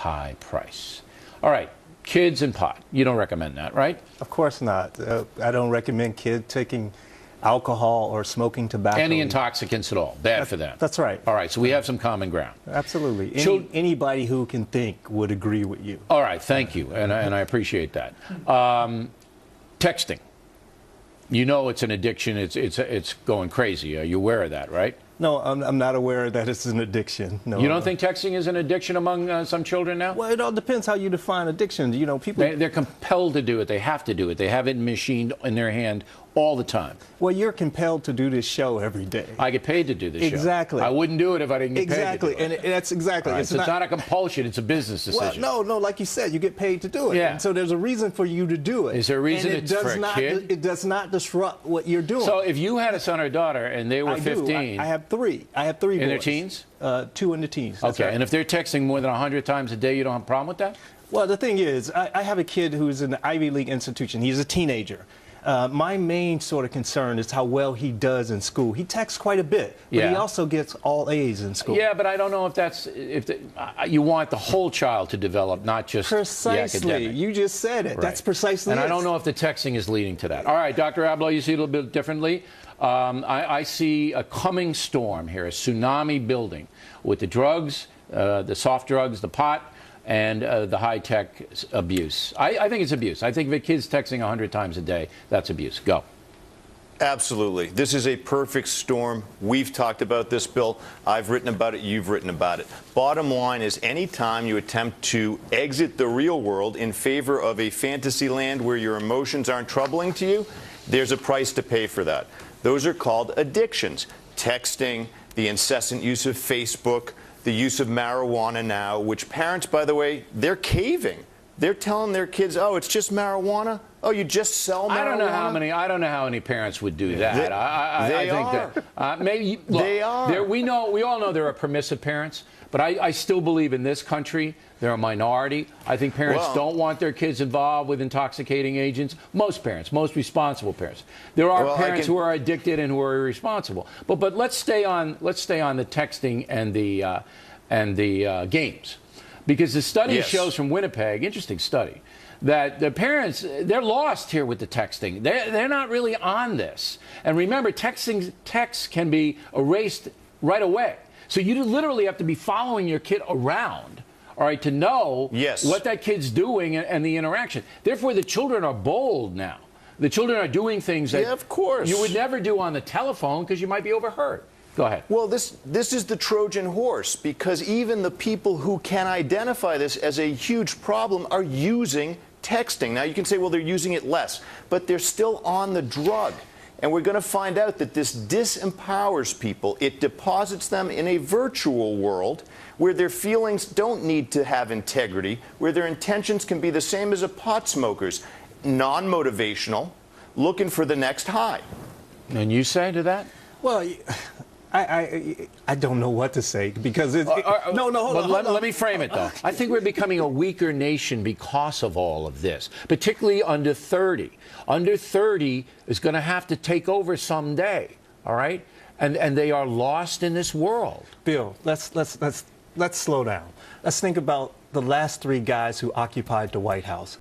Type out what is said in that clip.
high price. All right, kids and pot. You don't recommend that, right? Of course not. I don't recommend kids taking alcohol or smoking tobacco. Any intoxicants at all. Bad for them. That's right. All right, so we have some common ground. Absolutely. Anybody who can think would agree with you. All right, thank you, and I appreciate that. Texting. You know it's an addiction. It's going crazy. Are you aware of that, right? No, I'm not aware that it's an addiction. No. You don't think texting is an addiction among some children now? Well, it all depends how you define addiction. You know, people... They're compelled to do it. They have to do it. They have it machined in their hand all the time. Well, you're compelled to do this show every day. I get paid to do this show. Exactly. I wouldn't do it if I didn't get paid to do it. And that's exactly. Right, so it's not a compulsion. It's a business decision. Well, no, like you said, you get paid to do it. Yeah. And so there's a reason for you to do it. Is there a reason it's for a kid? It does not disrupt what you're doing. So if you had a son or daughter and they were 15... I have three. I have three boys. In their teens? 2 in the teens. That's okay, right. and if they're texting more than 100 times a day, you don't have a problem with that? Well, the thing is, I have a kid who's in an Ivy League institution. He's a teenager. My main sort of concern is how well he does in school. He texts quite a bit, but he also gets all A's in school. Yeah, but I don't know if that's you want the whole child to develop, not just precisely. The academic. You just said it. Right. That's precisely. And it. I don't know if the texting is leading to that. All right, Dr. Abloh, you see it a little bit differently. I see a coming storm here, a tsunami building with the drugs, the soft drugs, the pot, and the high-tech abuse. I think it's abuse. I think if a kid's texting 100 times a day, that's abuse. Go. Absolutely. This is a perfect storm. We've talked about this, Bill. I've written about it. You've written about it. Bottom line is any time you attempt to exit the real world in favor of a fantasy land where your emotions aren't troubling to you, there's a price to pay for that. Those are called addictions. Texting, the incessant use of Facebook, the use of marijuana now, which parents, by the way, they're caving. They're telling their kids, oh, it's just marijuana? Oh, you just sell marijuana? I don't know how many parents would do that. They are. Maybe look, they are. We all know there are permissive parents, but I still believe in this country they're a minority. I think parents don't want their kids involved with intoxicating agents. Most parents, most responsible parents. There are parents who are addicted and who are irresponsible. But let's stay on the texting and the games, because the study shows from Winnipeg, interesting study, that the parents, they're lost here with the texting. They're not really on this. And remember, texts can be erased right away. So you literally have to be following your kid around, all right, to know what that kid's doing and the interaction. Therefore, the children are bold now. The children are doing things that of course you would never do on the telephone because you might be overheard. Go ahead. Well, this is the Trojan horse, because even the people who can identify this as a huge problem are using texting. Now, you can say, well, they're using it less, but they're still on the drug. And we're going to find out that this disempowers people. It deposits them in a virtual world where their feelings don't need to have integrity, where their intentions can be the same as a pot smoker's, non-motivational, looking for the next high. And you say to that? Well, I don't know what to say, because hold on. Let me frame it, though. I think we're becoming a weaker nation because of all of this, particularly under 30. Under 30 is going to have to take over someday, all right? And they are lost in this world. Bill, let's slow down. Let's think about the last 3 guys who occupied the White House.